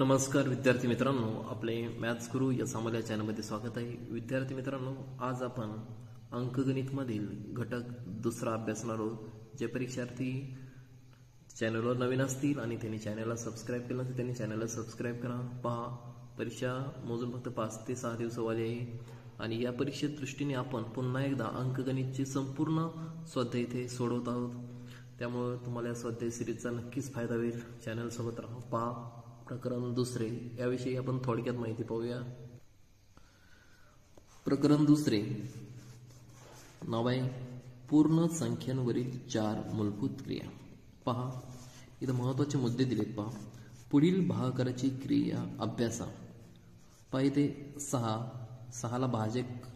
नमस्कार विद्यार्थी मित्रांनो, आपले मॅथ्स गुरु या सामान्य चॅनलमध्ये स्वागत आहे. विद्यार्थी मित्रांनो, आज आपण अंकगणितमधील घटक दुसरा अभ्यासणार आहोत. जे परीक्षार्थी चॅनलवर नवीन असतील आणि त्यांनी चॅनलला सबस्क्राईब केलं नसेल त्यांनी चॅनलला सबस्क्राईब करा. पहा, परीक्षा मोजून फक्त 5 ते 6 दिवसावाली आहे आणि या परीक्षेच्या दृष्टीने आपण पुन्हा एकदा अंकगणितची संपूर्ण स्वाध्याय इथे सोडवत आहोत. त्यामुळे तुम्हाला या स्वाध्याय सिरीजचा नक्कीच फायदा होईल. चॅनलसोबत राहा. पहा, प्रकरण दुसरे याविषयी आपण थोडक्यात माहिती पाहूया. प्रकरण दुसरे नाव आहे पूर्ण संख्यांवरील 4 मूलभूत क्रिया. पहा, इथं महत्वाचे मुद्दे दिलेत. पहा, पुढील भागाकाराची क्रिया अभ्यासा. पहा, इथे 6ला भाजक,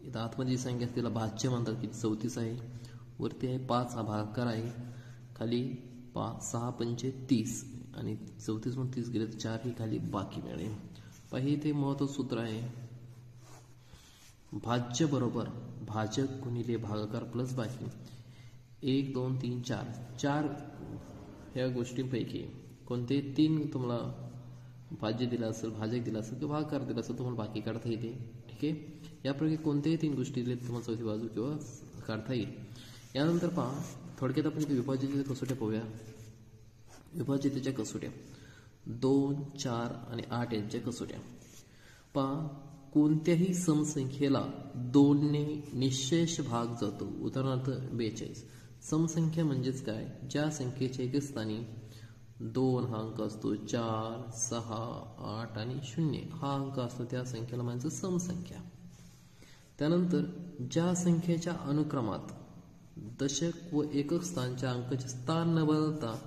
इथं आतमध्ये जी संख्या तिला भाज्य म्हणतात की 34 आहे. वरती आहे 5 हा भागाकार आहे. खाली 6 पंचे 30 आणि 34 म्हणून 30 गेले तर 4 ही खाली बाकी मिळेल. पहा, इथे महत्वाचं सूत्र आहे भाज्य बरोबर भाजक गुणिले भागाकार प्लस बाकी. 1 2 3 4 ह्या गोष्टींपैकी कोणते 3 तुम्हाला भाज्य दिला असेल, भाजक दिला असेल किंवा भागाकार दिला असेल तुम्हाला बाकी काढता येते. ठीक आहे, यापैकी कोणतेही 3 गोष्टी दिल्या तुम्हाला चौथी बाजू किंवा काढता येईल. यानंतर पहा, थोडक्यात आपण इथे विभाज्याच्या कसोट्या पाहूया. विभाज्यतेच्या कसोट्या 2 4 आणि 8 यांच्या कसोट्या. पहा, कोणत्याही समसंख्येला 2 ने निशेष भाग जातो. उदाहरणार्थ 42. समसंख्या म्हणजेच काय? ज्या संख्येच्या एक स्थानी 2 हा अंक असतो, 4 6 8 आणि 0 हा अंक असतो त्या संख्येला म्हणायचं समसंख्या. त्यानंतर ज्या संख्येच्या अनुक्रमात दशक व एकक स्थानच्या अंकाचे स्थान न बदलता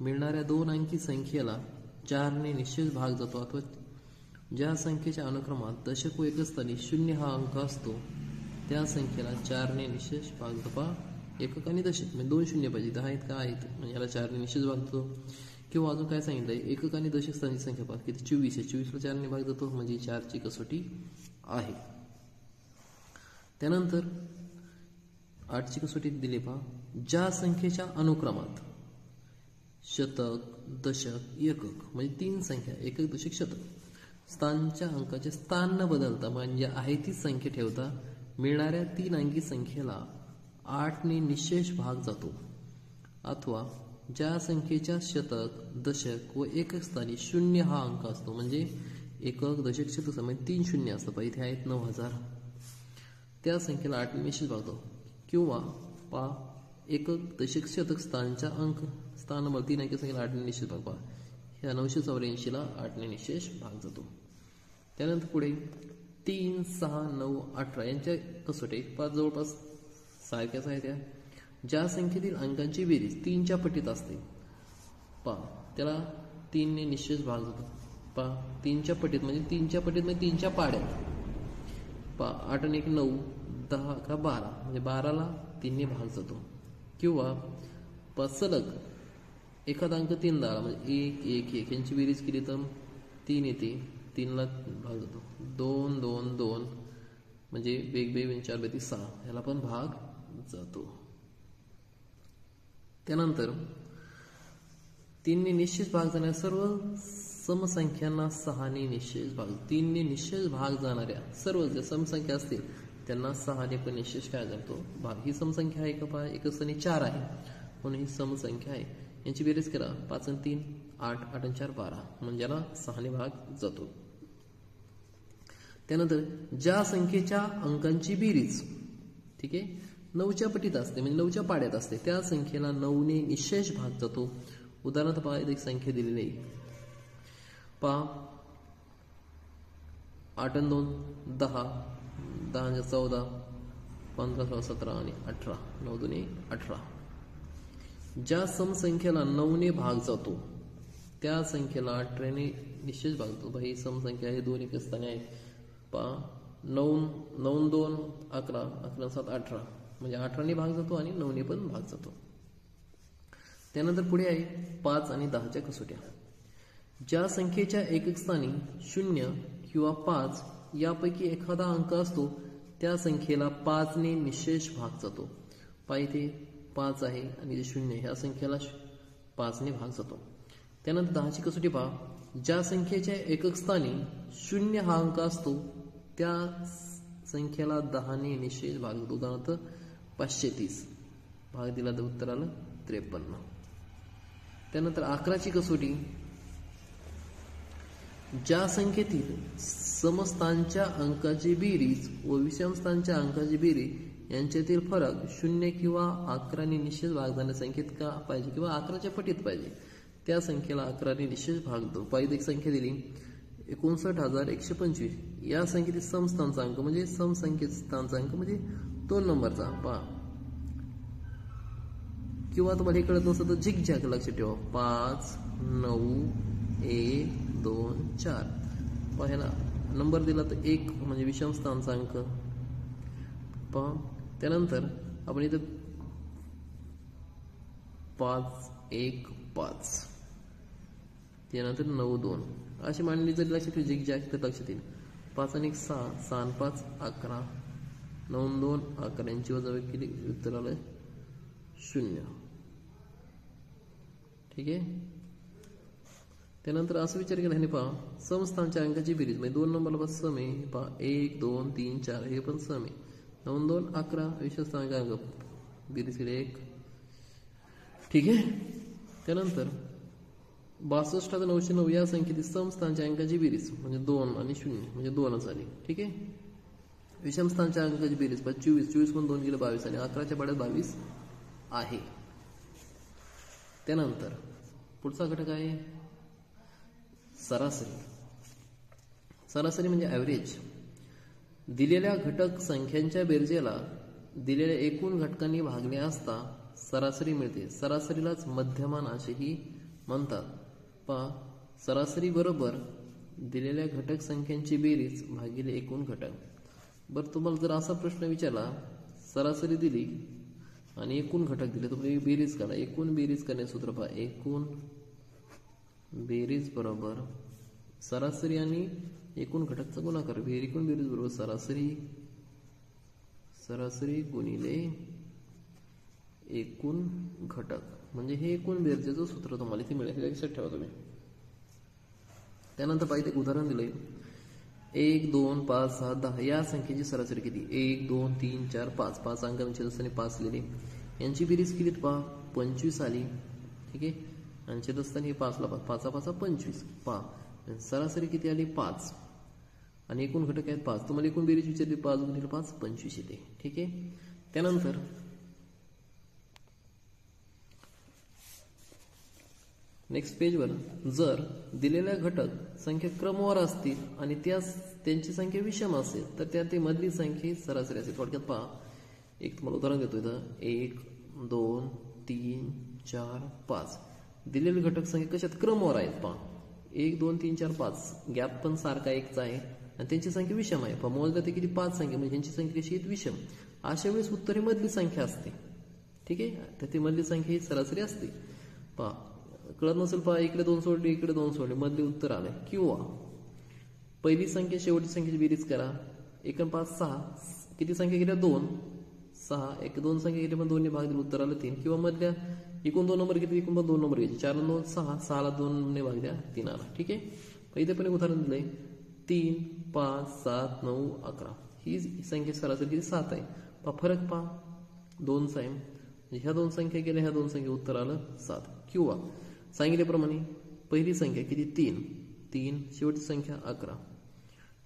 मिळणाऱ्या 2 अंकी संख्येला 4 ने निश्चित भाग जातो, अथवा ज्या संख्येच्या अनुक्रमात दशक व एकक स्थानी 0 हा अंक असतो त्या संख्येला 4 ने निश्चित भाग जातो. एकक आणि दशक म्हणजे 2 शून्य पाहिजे. 10 आहेत का आहेत म्हणजे याला 4 ने निश्चित भाग जातो. किंवा अजून काय सांगितलंय, एकक आणि दशक स्थानाची संख्या पहा किती 24 आहे. 24 ला 4 ने भाग जातो म्हणजे 4 ची कसोटी आहे. त्यानंतर 8 ची कसोटी दिली. पहा, ज्या संख्येच्या अनुक्रमात शतक दशक एकक म्हणजे 3 संख्या एकक दशक शतक स्थानच्या अंकाचे स्थान न बदलता म्हणजे आहे ती संख्या ठेवता मिळणाऱ्या 3 अंकी संख्येला 8 ने निशेष भाग जातो, अथवा ज्या संख्येच्या शतक दशक व एकक स्थानी 0 हा अंक असतो म्हणजे एकक दशक शतक म्हणजे 3 शून्य असतं. इथे आहेत 9000 त्या संख्येला 8 ने निशेष भाग जातो. किंवा पहा, एकक दशक शतक स्थानच्या अंक स्थान नंबर 3 अंकी संख्येला 8 ने निशेष भाग. पहा, ह्या 984 ला 8 ने निशेष भाग जातो. त्यानंतर पुढे 3 6 9 18 यांच्या कसोटी 5 जवळपास सारख्याच आहेत. त्या ज्या संख्येतील अंकांची बेरीज 3 च्या पटीत असते, पहा त्याला 3 ने निशेष भाग जातो. पहा, 3 च्या पटीत म्हणजे 3 च्या पटीत म्हणजे 3 च्या पाड्यात. पहा, 8 आणि 1 9 10 का 12 म्हणजे 12 ला 3 ने भाग जातो. किंवा सलग एखादा अंक 3 दा म्हणजे 1 1 1 यांची बेरीज केली तर 3 येते. 3 ला भाग जातो. 2 2 2 म्हणजे वेगवेगळे 4 बेती 6 याला पण भाग जातो. त्यानंतर 3 ने निश्चित भाग जाणाऱ्या सर्व समसंख्यांना 6 ने निश्चित भाग. 3 ने निश्चित भाग जाणाऱ्या सर्व ज्या समसंख्या असतील त्यांना 6 ने पण निश्चित काय जातो भाग. ही समसंख्या आहे का? पहा, एकच स्थानी 4 आहे म्हणून ही समसंख्या आहे. यांची बेरीज करा. 5 आणि 3 8 8 आणि 4 12 म्हणजे याला 6 ने भाग जातो. त्यानंतर ज्या संख्येच्या अंकांची बेरीज ठीक आहे 9 च्या पटीत असते म्हणजे 9 च्या पाड्यात असते त्या संख्येला 9 ने निशेष भाग जातो. उदाहरणार्थ पहा, एक संख्या दिलेली आहे. पहा, 8 आणि 2 10 10 14 15 16 17 आणि 18 9 2 18. ज्या समसंख्येला 9 ने भाग जातो त्या संख्येला 18 ने निश्चित भाग जातो. ही समसंख्या आहे 2 एकच स्थानी आहेत. पहा, 9 9 2 11 11 7 18 म्हणजे 18 ने भाग जातो आणि 9 ने पण भाग जातो. त्यानंतर पुढे आहे 5 आणि 10 च्या कसोट्या. ज्या संख्येच्या एकक स्थानी 0 किंवा 5 यापैकी एखादा अंक असतो त्या संख्येला 5 ने निशेष भाग जातो. पहा, इथे 5 आहे आणि 0 ह्या संख्येला 5 ने भाग जातो. त्यानंतर 10ची कसोटी पहा. ज्या संख्येच्या एकक स्थानी 0 हा अंक असतो त्या संख्येला 10 ने निशेष भाग देतो. उदाहरणार्थ 530 भाग दिला तर उत्तर आलं 53. त्यानंतर 11ची कसोटी. ज्या संख्येतील समस्थानच्या अंकाची बेरीज व विषमस्थानच्या अंकाची बेरीज यांच्यातील फरक 0 किंवा 11 ने निशेष भाग जाणाऱ्या संख्येत का पाहिजे किंवा 11च्या पटीत पाहिजे त्या संख्येला 11 ने निशेष भाग देतो. पाहिजे एक संख्या दिली 59,125. या संख्येतील समस्थानचा अंक म्हणजे समसंख्येचा अंक म्हणजे 2 नंबरचा पहा. किंवा तुम्हाला हे कळत नसतं तर झिकझॅक लक्षात ठेवा. 5 9 1 2 4 पहा. ह्याला नंबर दिला तर 1 म्हणजे विषम स्थानचा अंक पहा. त्यानंतर आपण इथं 5 1 5 त्यानंतर 9 2 अशी मांडणी जर लक्षात ठेवली झिकझॅक तर लक्षात येईल. 5 आणि 1 6 6 आणि 5 11 9 2 11 यांची वजाबाकी केली उत्तर आलं 0. ठीक आहे. त्यानंतर असं विचार केला ह्याने पहा समस्थानच्या अंकाची बेरीज म्हणजे 2 नंबरला पण सम आहे पहा 1 2 3 4 हे पण सम आहे. 9 2 11 विषमस्थानचा अंक बेरीज केली 1. ठीक आहे. त्यानंतर 62,909 या संख्येतील समस्थानच्या अंकाची बेरीज म्हणजे 2 आणि 0 म्हणजे 2च झाली. ठीक आहे. विषमस्थानच्या अंकाची बेरीज 24 24 पण 2 गेले 22 आणि 11च्या पाड्यात 22 आहे. त्यानंतर पुढचा घटक आहे सरासरी. सरासरी म्हणजे ॲव्हरेज. दिलेल्या घटक संख्यांच्या बेरजेला दिलेल्या एकूण घटकांनी भागले असता सरासरी मिळते. सरासरीलाच मध्यमान असेही म्हणतात. पहा सरासरी बरोबर दिलेल्या घटक संख्यांची बेरीज भागिले एकूण घटक. बरं तुम्हाला जर असा प्रश्न विचारला सरासरी दिली आणि एकूण घटक दिले तुम्ही बेरीज करा. एकूण बेरीज करण्याचे सूत्र पहा. एकूण बेरीज बरोबर सरासरी आणि एकूण घटकचा गुणाकार. एकूण बेरीज बरोबर सरासरी सरासरी गुणिले एकूण घटक म्हणजे हे एकूण बेरजेचं सूत्र तुम्हाला इथे मिळेल. लक्षात ठेवा तुम्ही. त्यानंतर पाहिजे एक उदाहरण दिलंय 1 2 5 6 10 या संख्येची सरासरी किती 1 2 3 4 5 5 अंकांची असताना 5 लिहिले यांची बेरीज केली पहा 25 आली. ठीक आहे. आणि छेदस्थानी हे 5 ला 5 5 25 पहा सरासरी किती आली 5 आणि एकूण घटक आहेत 5. तुम्हाला एकूण बेरीज विचारली 5 गुणिले 5 25 येते. ठीक आहे. त्यानंतर नेक्स्ट पेजवर जर दिलेल्या घटक संख्या क्रमवार असतील आणि त्यांची संख्या विषम असेल तर त्यात मधली संख्या सरासरी असेल. थोडक्यात पहा एक तुम्हाला उदाहरण देतो इथं 1 2 3 4 5 दिलेले घटक संख्या कशात क्रमवार आहेत पहा 1 2 3 4 5 गॅप पण सारखा एकचा आहे आणि त्यांची संख्या विषम आहे. पहा मोजलं ते किती 5 संख्या म्हणजे त्यांची संख्या कशी आहे विषम. अशा वेळेस उत्तर ही मधली संख्या असते. ठीक आहे. तर ती मधली संख्या ही सरासरी असते. पहा कळत नसेल पहा इकडे 2 सोडले इकडे 2 सोडले मधले उत्तर आले. किंवा पहिली संख्या शेवटची संख्येची बेरीज करा 1 आणि 5 6 किती संख्या गेल्या 2 6 1 2 संख्या गेल्या पण 2 ने भाग दिला उत्तर आलं 3. किंवा मधल्या एकूण 2 नंबर घेतले एकूण पण 2 नंबर घ्यायचे 4 2 6 6 ला 2 ने भाग द्या 3 आला. ठीक आहे. इथे पण एक उदाहरण दिलंय 3 5 7 9 11 ही संख्या सरासरी किती 7 आहे. पहा फरक पहा 2चा आहे म्हणजे ह्या 2 संख्या गेल्या ह्या 2 संख्या उत्तर आलं 7. किंवा सांगितल्याप्रमाणे पहिली संख्या किती 3 3 शेवटची संख्या 11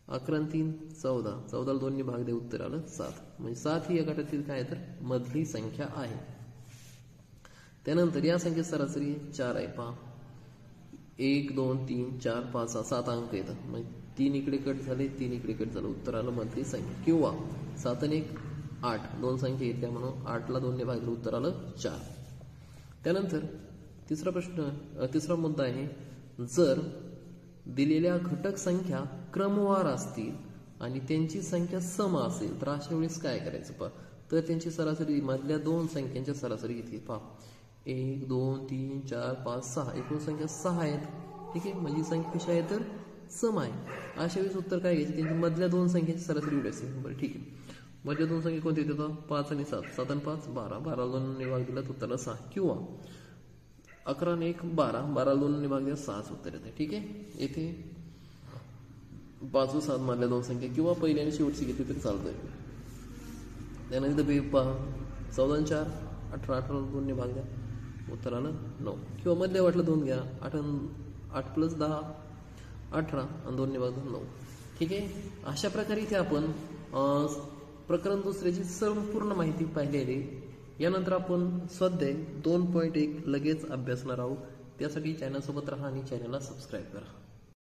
11 आणि 3 14 14 ला 2 ने भाग दे उत्तर आलं 7 म्हणजे 7 ही या गटातील काय तर मधली संख्या आहे. त्यानंतर या संख्येत सरासरी 4 आहे. पहा 1 2 3 4 5 6 7 अंक येतात म्हणजे 3 इकडे कट झाले 3 इकडे कट झालं उत्तर आलं मधली संख्या. किंवा 7 आणि 1 8 2 संख्या येत्या म्हणून 8 ला 2 ने भाग दिलं उत्तर आलं 4. त्यानंतर तिसरा मुद्दा आहे जर दिलेल्या घटक संख्या क्रमवार असतील आणि त्यांची संख्या सम असेल तर अशा वेळेस काय करायचं पहा तर त्यांची सरासरी मधल्या 2 संख्यांच्या सरासरी घेतली. पहा 1 2 3 4 5 6 एकूण संख्या 6 आहेत. ठीक आहे. म्हणजे संख्या कशा आहे तर सम आहे. अशा वेळेस उत्तर काय घ्यायचे त्यांची मधल्या 2 संख्यांची सरासरी एवढी असेल. बरं ठीक आहे. मधल्या 2 संख्या कोणत्या येतात 5 आणि 7 7 आणि 5 12 12 ला 2 ने भाग दिला उत्तरला 6. किंवा 11 आणि 1 12, 12 2 भाग द्या 6च उत्तर येते. ठीक आहे. येथे 5 व 7 मधल्या दोन संख्या किंवा पहिली आणि शेवटची घेतली तरी चालतंय. त्यानंतर बी पहा 14 आणि 4 18, 18 2 भाग द्या उत्तरानं 9 किंवा मधल्या वाटलं 2 घ्या 8 + 10 18 आणि 2 भाग 9. ठीक आहे. अशा प्रकारे इथे आपण प्रकरण दुसऱ्याची संपूर्ण माहिती पाहिलेली. यानंतर आपण स्वाध्याय 2.1 लगेच अभ्यासणार आहोत. त्यासाठी चॅनलसोबत राहा आणि चॅनलला सबस्क्राईब करा.